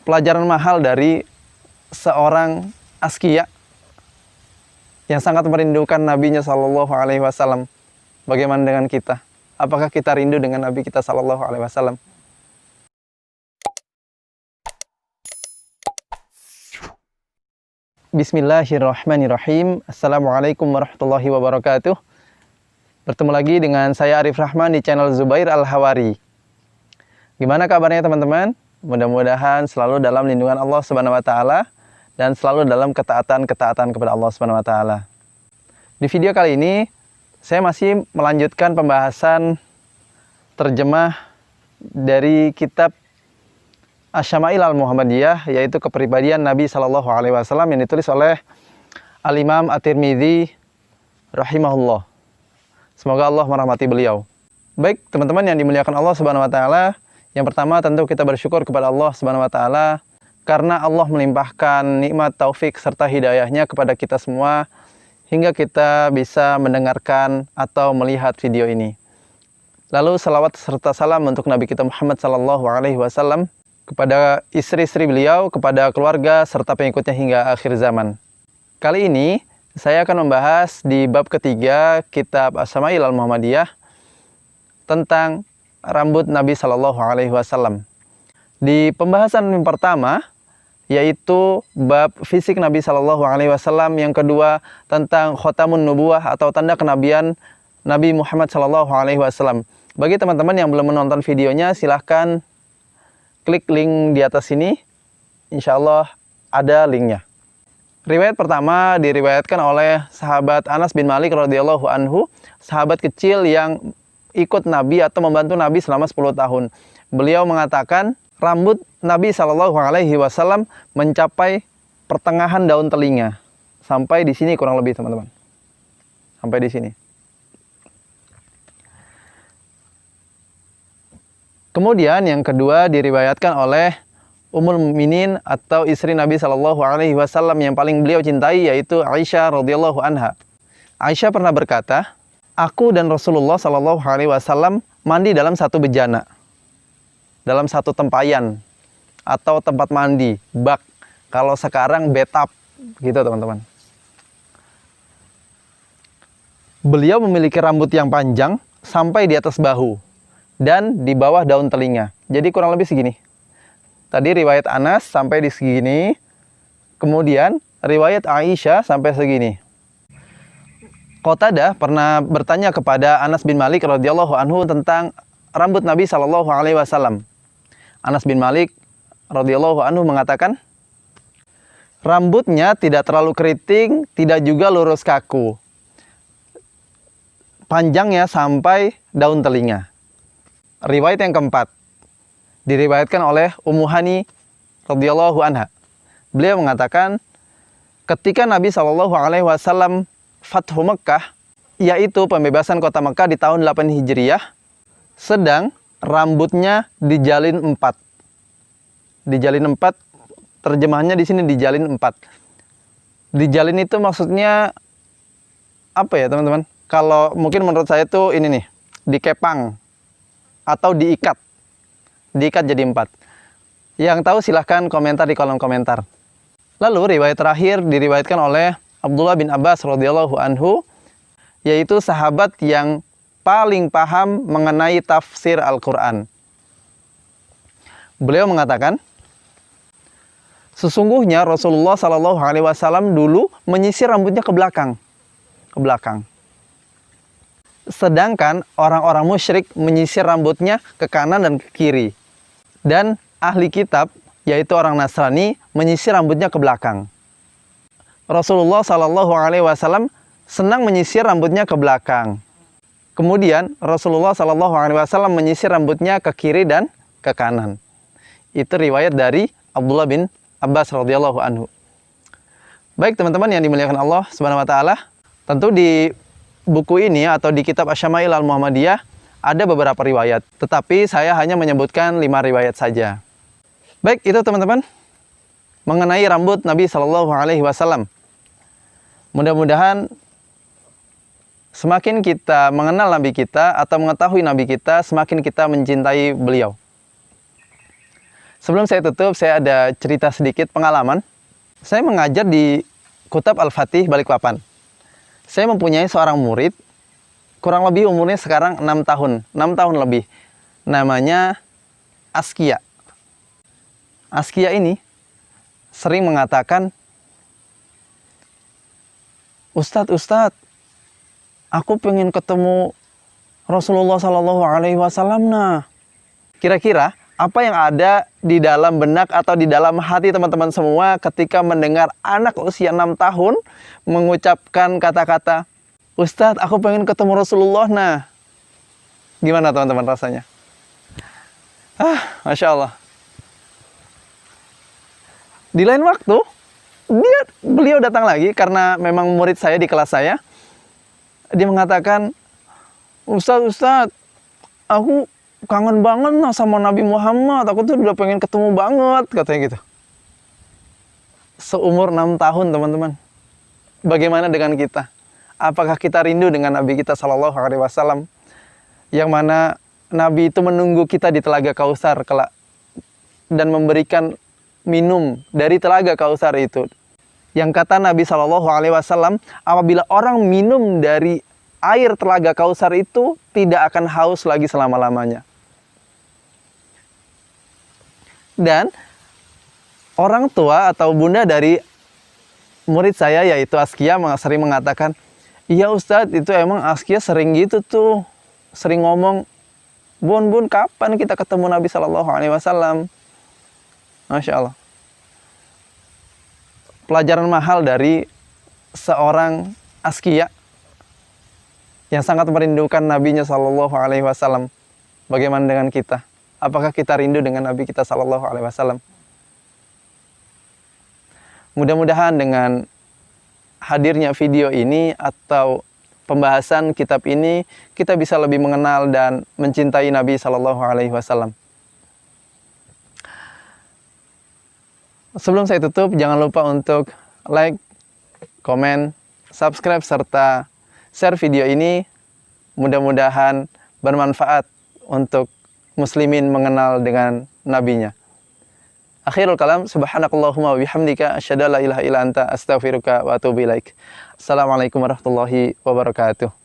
pelajaran mahal dari seorang asqiya yang sangat merindukan nabinya sallallahu alaihi wasallam. Bagaimana dengan kita? Apakah kita rindu dengan nabi kita sallallahu alaihi wasallam? Bismillahirrahmanirrahim. Assalamualaikum warahmatullahi wabarakatuh. Bertemu lagi dengan saya Arif Rahman di channel Zubair Al-Hawari. Gimana kabarnya teman-teman? Mudah-mudahan selalu dalam lindungan Allah Subhanahu wa taala dan selalu dalam ketaatan kepada Allah Subhanahu wa taala. Di video kali ini saya masih melanjutkan pembahasan terjemah dari kitab Asy-Syama'il Al-Muhammadiyah, yaitu kepribadian Nabi Shallallahu alaihi wasallam yang ditulis oleh Al-Imam At-Tirmidzi rahimahullah. Semoga Allah merahmati beliau. Baik, teman-teman yang dimuliakan Allah Subhanahu wa taala, yang pertama tentu kita bersyukur kepada Allah Subhanahu wa taala karena Allah melimpahkan nikmat taufik serta hidayahnya kepada kita semua hingga kita bisa mendengarkan atau melihat video ini. Lalu salawat serta salam untuk Nabi kita Muhammad sallallahu alaihi wasallam, kepada istri-istri beliau, kepada keluarga serta pengikutnya hingga akhir zaman. Kali ini saya akan membahas di bab ketiga kitab Asy-Syama'il Al-Muhammadiyah tentang rambut Nabi sallallahu alaihi wasallam. Di pembahasan yang pertama, yaitu bab fisik Nabi Shallallahu Alaihi Wasallam. Yang kedua tentang khotamun nubuwah atau tanda kenabian Nabi Muhammad Shallallahu Alaihi Wasallam. Bagi teman-teman yang belum menonton videonya, silahkan klik link di atas ini. Insya Allah ada linknya. Riwayat pertama diriwayatkan oleh sahabat Anas bin Malik radhiyallahu anhu, sahabat kecil yang ikut Nabi atau membantu Nabi selama 10 tahun. Beliau mengatakan, rambut Nabi Shallallahu Alaihi Wasallam mencapai pertengahan daun telinga. Sampai di sini kurang lebih teman-teman. Sampai di sini. Kemudian yang kedua diriwayatkan oleh Ummul Mukminin atau istri Nabi Shallallahu Alaihi Wasallam yang paling beliau cintai, yaitu Aisyah radhiyallahu anha. Aisyah pernah berkata, aku dan Rasulullah Shallallahu Alaihi Wasallam mandi dalam satu bejana, dalam satu tempayan atau tempat mandi, bak. Kalau sekarang bathtub gitu teman-teman. Beliau memiliki rambut yang panjang sampai di atas bahu dan di bawah daun telinga. Jadi kurang lebih segini. Tadi riwayat Anas sampai di segini. Kemudian riwayat Aisyah sampai segini. Qatadah pernah bertanya kepada Anas bin Malik radhiyallahu anhu tentang rambut Nabi Shallallahu alaihi wasallam. Anas bin Malik radhiyallahu anhu mengatakan, rambutnya tidak terlalu keriting, tidak juga lurus kaku. Panjangnya sampai daun telinga. Riwayat yang keempat diriwayatkan oleh Ummu Hani radhiyallahu anha. Beliau mengatakan, ketika Nabi Shallallahu alaihi wasallam Fathu Mekah, yaitu pembebasan kota Mekah di tahun 8 Hijriah, sedang rambutnya dijalin 4. Dijalin 4, terjemahannya di sini dijalin 4. Dijalin itu maksudnya apa ya teman-teman? Kalau mungkin menurut saya itu ini nih, dikepang atau diikat. Diikat jadi 4. Yang tahu silahkan komentar di kolom komentar. Lalu riwayat terakhir diriwayatkan oleh Abdullah bin Abbas radhiyallahu anhu, yaitu sahabat yang paling paham mengenai tafsir Al-Quran. Beliau mengatakan, sesungguhnya Rasulullah Shallallahu Alaihi Wasallam dulu menyisir rambutnya ke belakang. Sedangkan orang-orang musyrik menyisir rambutnya ke kanan dan ke kiri. Dan ahli kitab, yaitu orang Nasrani, menyisir rambutnya ke belakang. Rasulullah Shallallahu Alaihi Wasallam senang menyisir rambutnya ke belakang. Kemudian Rasulullah Shallallahu Alaihi Wasallam menyisir rambutnya ke kiri dan ke kanan. Itu riwayat dari Abdullah bin Abbas radhiyallahu anhu. Baik teman-teman yang dimuliakan Allah Subhanahu wa taala, tentu di buku ini atau di kitab Asy-Syama'il Al-Muhammadiyah ada beberapa riwayat, tetapi saya hanya menyebutkan 5 riwayat saja. Baik, itu teman-teman mengenai rambut Nabi Shallallahu Alaihi Wasallam. Mudah-mudahan semakin kita mengenal Nabi kita atau mengetahui Nabi kita, semakin kita mencintai beliau. Sebelum saya tutup, saya ada cerita sedikit pengalaman. Saya mengajar di Kutab Al-Fatih Balikpapan. Saya mempunyai seorang murid, kurang lebih umurnya sekarang 6 tahun. 6 tahun lebih. Namanya Askia. Askia ini sering mengatakan, Ustadz, aku pengen ketemu Rasulullah SAW. Nah, kira-kira apa yang ada di dalam benak atau di dalam hati teman-teman semua ketika mendengar anak usia 6 tahun mengucapkan kata-kata, Ustadz, aku pengen ketemu Rasulullah. Nah, gimana teman-teman rasanya? Masya Allah. Di lain waktu, beliau datang lagi karena memang murid saya di kelas saya. Dia mengatakan, Ustadz, aku kangen banget sama Nabi Muhammad. Aku tuh udah pengen ketemu banget, katanya gitu. Seumur 6 tahun, teman-teman. Bagaimana dengan kita? Apakah kita rindu dengan Nabi kita Shallallahu Alaihi Wasallam? Yang mana Nabi itu menunggu kita di Telaga Kausar kelak dan memberikan minum dari Telaga Kausar itu. Yang kata Nabi Shallallahu Alaihi Wasallam, apabila orang minum dari air Telaga Kausar itu tidak akan haus lagi selama-lamanya. Dan orang tua atau bunda dari murid saya yaitu Askia sering mengatakan, iya Ustadz, itu emang Askia sering gitu tuh, sering ngomong, Bun, kapan kita ketemu Nabi Shallallahu Alaihi Wasallam? Masya Allah. Pelajaran mahal dari seorang Askia yang sangat merindukan Nabinya Shallallahu Alaihi Wasallam. Bagaimana dengan kita? Apakah kita rindu dengan Nabi kita Shallallahu Alaihi Wasallam? Mudah-mudahan dengan hadirnya video ini atau pembahasan kitab ini, kita bisa lebih mengenal dan mencintai Nabi Shallallahu Alaihi Wasallam. Sebelum saya tutup, jangan lupa untuk like, komen, subscribe, serta share video ini. Mudah-mudahan bermanfaat untuk muslimin mengenal dengan nabinya. Akhirul kalam, subhanakallahumma wa bihamdika, asyhadu an la ilaha illa anta, astaghfiruka wa atubu ilaik. Assalamualaikum warahmatullahi wabarakatuh.